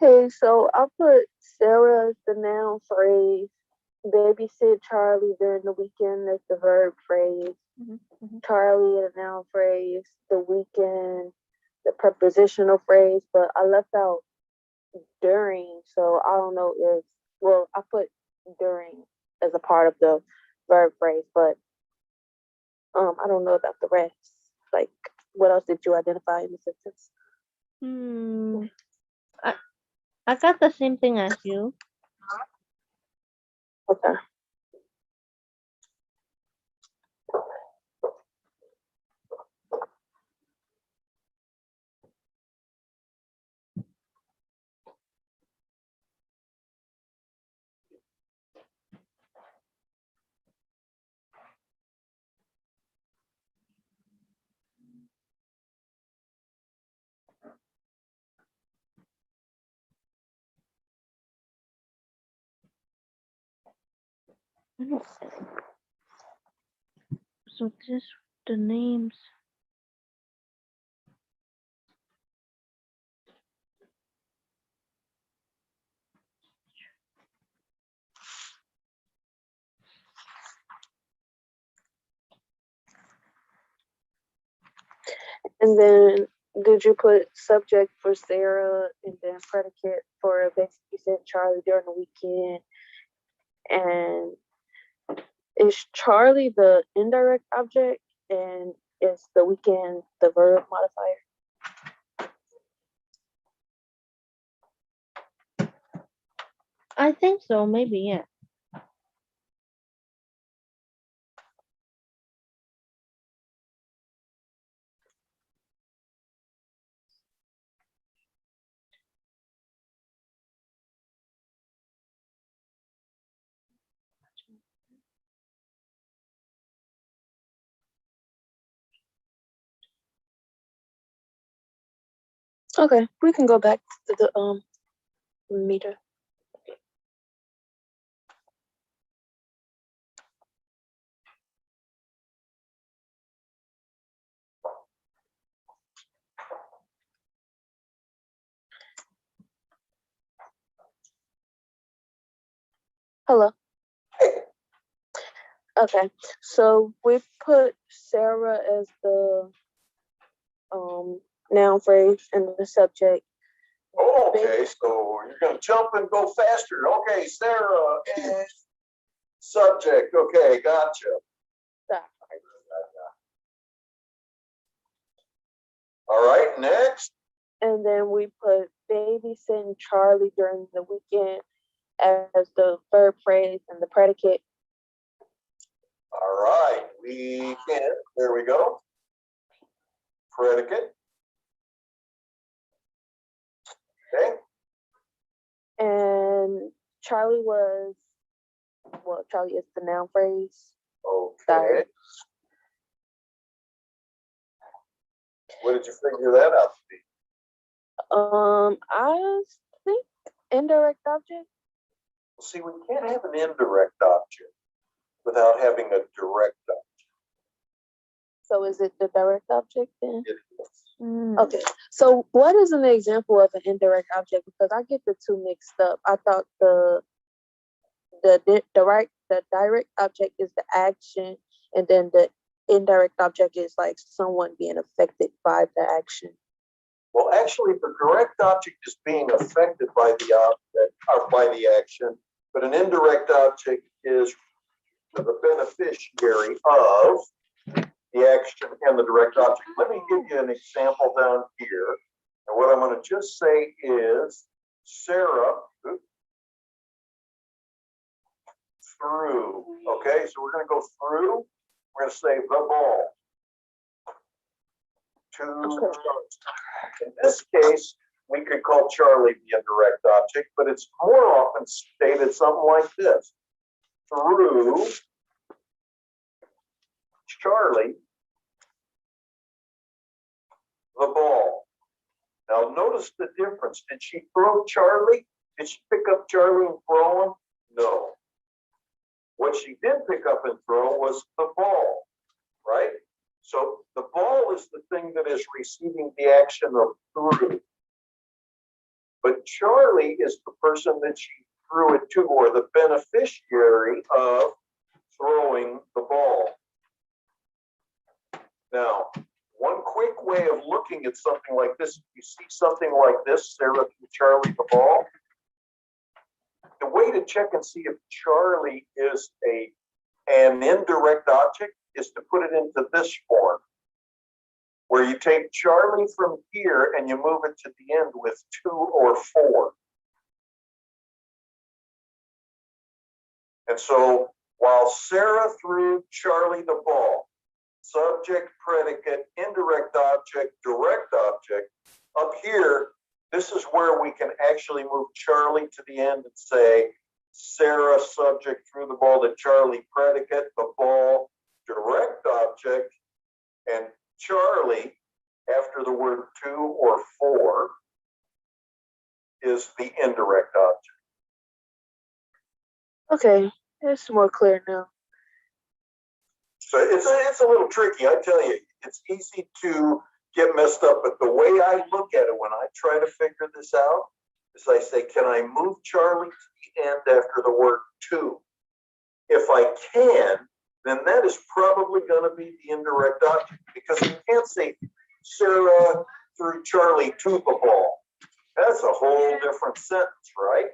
Hey, so I put Sarah as the noun phrase, babysit Charlie during the weekend as the verb phrase, Charlie the noun phrase, the weekend, the prepositional phrase, but I left out during, so I don't know if, well, I put during as a part of the verb phrase, but I don't know about the rest. Like, what else did you identify in the sentence? I got the same thing as you. Okay. So this the names. And then did you put subject for Sarah and then predicate for babysit Charlie during the weekend? And is Charlie the indirect object and is the weekend the verb modifier? I think so, maybe, yeah. Okay, we can go back to the meter. Hello. Okay, so we put Sarah as the noun phrase and the subject. Okay, so you're gonna jump and go faster. Okay, Sarah is subject. Okay, gotcha. All right, next. And then we put babysitting Charlie during the weekend as the verb phrase and the predicate. All right, weekend. There we go. Predicate. Okay. And Charlie was, well, Charlie is the noun phrase. Okay. What did you figure that out to be? I think indirect object. See, we can't have an indirect object without having a direct object. So is it the direct object then? It is. Okay. So what is an example of an indirect object? Because I get the two mixed up. I thought the direct object is the action, and then the indirect object is like someone being affected by the action. Well, actually, the direct object is being affected by the object or by the action, but an indirect object is the beneficiary of the action and the direct object. Let me give you an example down here. And what I'm going to just say is Sarah threw. Okay, so we're going to go through. We're going to say the ball. In this case, we could call Charlie the indirect object, but it's more often stated something like this. Threw Charlie the ball. Now notice the difference. Did she throw Charlie? Did she pick up Charlie and throw him? No. What she did pick up and throw was the ball, right? So the ball is the thing that is receiving the action of threw. But Charlie is the person that she threw it to, or the beneficiary of throwing the ball. Now, one quick way of looking at something like this, if you see something like this, Sarah threw Charlie the ball, the way to check and see if Charlie is an indirect object is to put it into this form, where you take Charlie from here and you move it to the end with 2 or 4. And so while Sarah threw Charlie the ball, subject, predicate, indirect object, direct object, up here, this is where we can actually move Charlie to the end and say, Sarah, subject, threw the ball to Charlie, predicate, the ball, direct object, and Charlie, after the word 2 or 4, is the indirect object. Okay, it's more clear now. So it's a little tricky, I tell you. It's easy to get messed up, but the way I look at it when I try to figure this out is I say, can I move Charlie to the end after the word 2? If I can, then that is probably going to be the indirect object, because you can't say Sarah threw Charlie to the ball. That's a whole different sentence, right?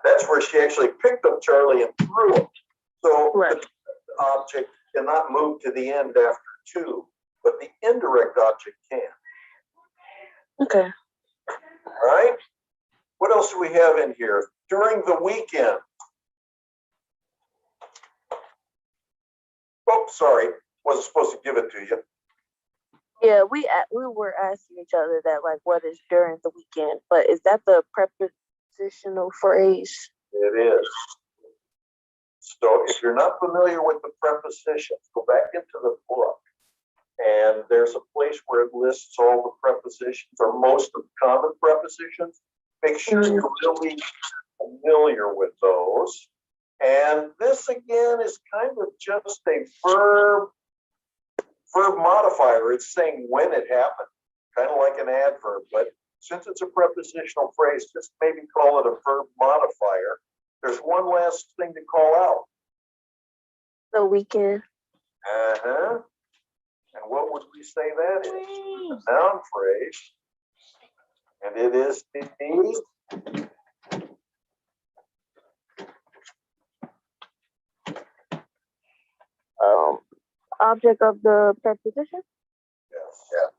That's where she actually picked up Charlie and threw him. So right. The object cannot move to the end after 2, but the indirect object can. Okay. All right. What else do we have in here? During the weekend. Oh, sorry. Wasn't supposed to give it to you. Yeah, we were asking each other that, like, what is during the weekend? But is that the prepositional phrase? It is. So if you're not familiar with the prepositions, go back into the book. And there's a place where it lists all the prepositions, or most of the common prepositions. Make sure you're really familiar with those. And this, again, is kind of just a verb modifier. It's saying when it happened, kind of like an adverb. But since it's a prepositional phrase, just maybe call it a verb modifier. There's one last thing to call out. The weekend. Uh-huh. And what would we say that is? A noun phrase. And it is the object of the preposition? Yes. Yeah.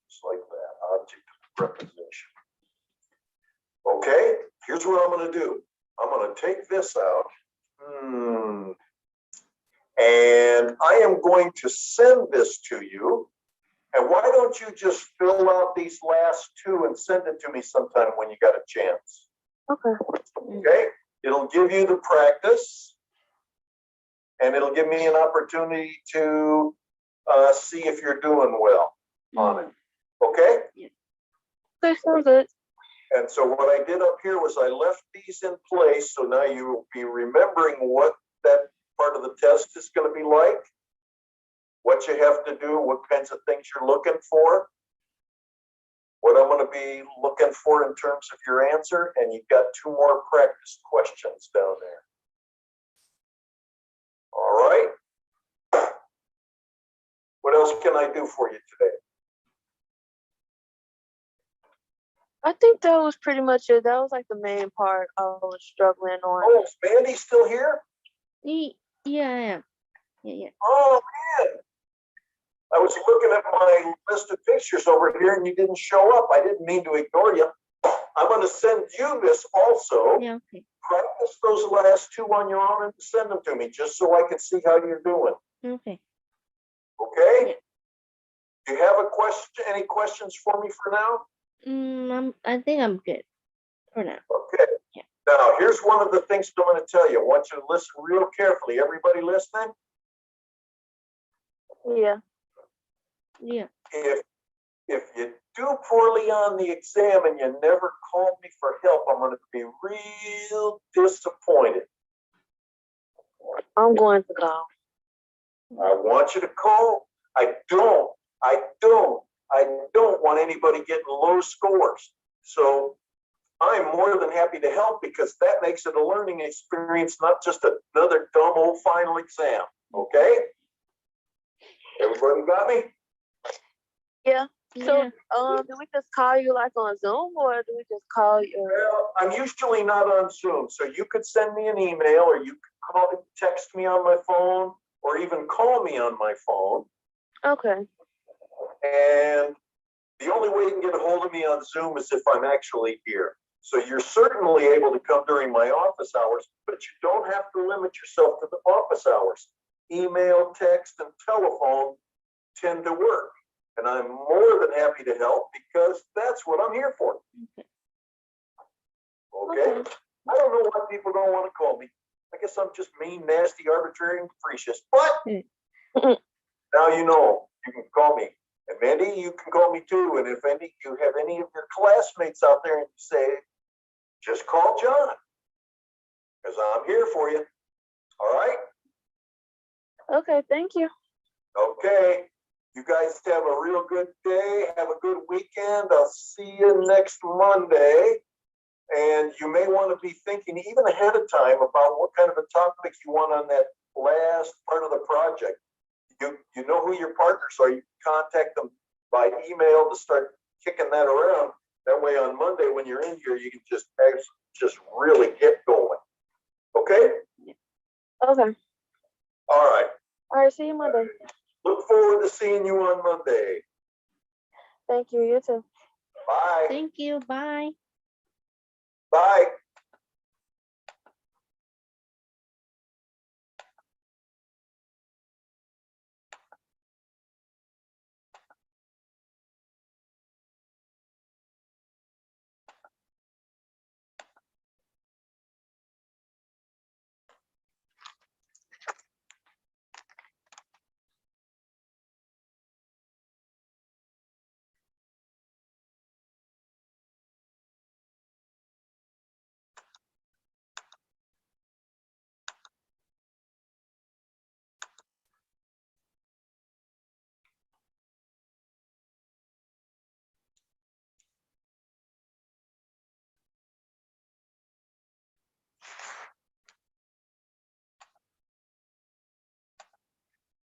Just like that. Object of preposition. Okay, here's what I'm going to do. I'm going to take this out. And I am going to send this to you. And why don't don't you just fill out these last two and send it to me sometime when you got a chance? Okay. Okay? It'll give you the practice, and it'll give me an opportunity to see if you're doing well on it. Okay? Okay, sounds good. And so what I did up here was I left these in place, so now you will be remembering what that part of the test is going to be like, what you have to do, what kinds of things you're looking for, what I'm going to be looking for in terms of your answer, and you've got two more practice questions down there. All right. What else can I do for you today? I think that was pretty much it. That was like the main part I was struggling on. Oh, is Mandy still here? Yeah, I am. Yeah. Oh, man. I was looking at my list of pictures over here and you didn't show up. I didn't mean to ignore you. I'm going to send you this also. Yeah, okay. Practice those last two on your own and send them to me just so I can see how you're doing. Okay. Okay? Yeah. Do you have a question? Any questions for me for now? I think I'm good for now. Okay. Yeah. Now, here's one of the things I'm going to tell you. I want you to listen real carefully. Everybody listening? Yeah. Yeah. If you do poorly on the exam and you never call me for help, I'm going to be real disappointed. I'm going to call. I want you to call. I don't want anybody getting low scores. So I'm more than happy to help because that makes it a learning experience, not just another dumb old final exam. Okay? Everybody got me? Yeah. So, Yeah. do we just call you like on Zoom or do we just call you? Well, I'm usually not on Zoom, so you could send me an email or you could call, text me on my phone or even call me on my phone. Okay. And the only way you can get a hold of me on Zoom is if I'm actually here. So you're certainly able to come during my office hours, but you don't have to limit yourself to the office hours. Email, text, and telephone tend to work. And I'm more than happy to help because that's what I'm here for. Okay? I don't know why people don't want to call me. I guess I'm just mean, nasty, arbitrary, and capricious. But now you know you can call me. And Mandy, you can call me too. And if you have any of your classmates out there and you say, just call John. Because I'm here for you. All right? Okay, thank you. Okay. You guys have a real good day. Have a good weekend. I'll see you next Monday. And you may want to be thinking even ahead of time about what kind of a topic you want on that last part of the project. You know who your partners are. You can contact them by email to start kicking that around. That way on Monday when you're in here, you can just really get going. Okay? Okay. All right. All right, see you Monday. Look forward to seeing you on Monday. Thank you. You too. Bye. Thank you. Bye. Bye.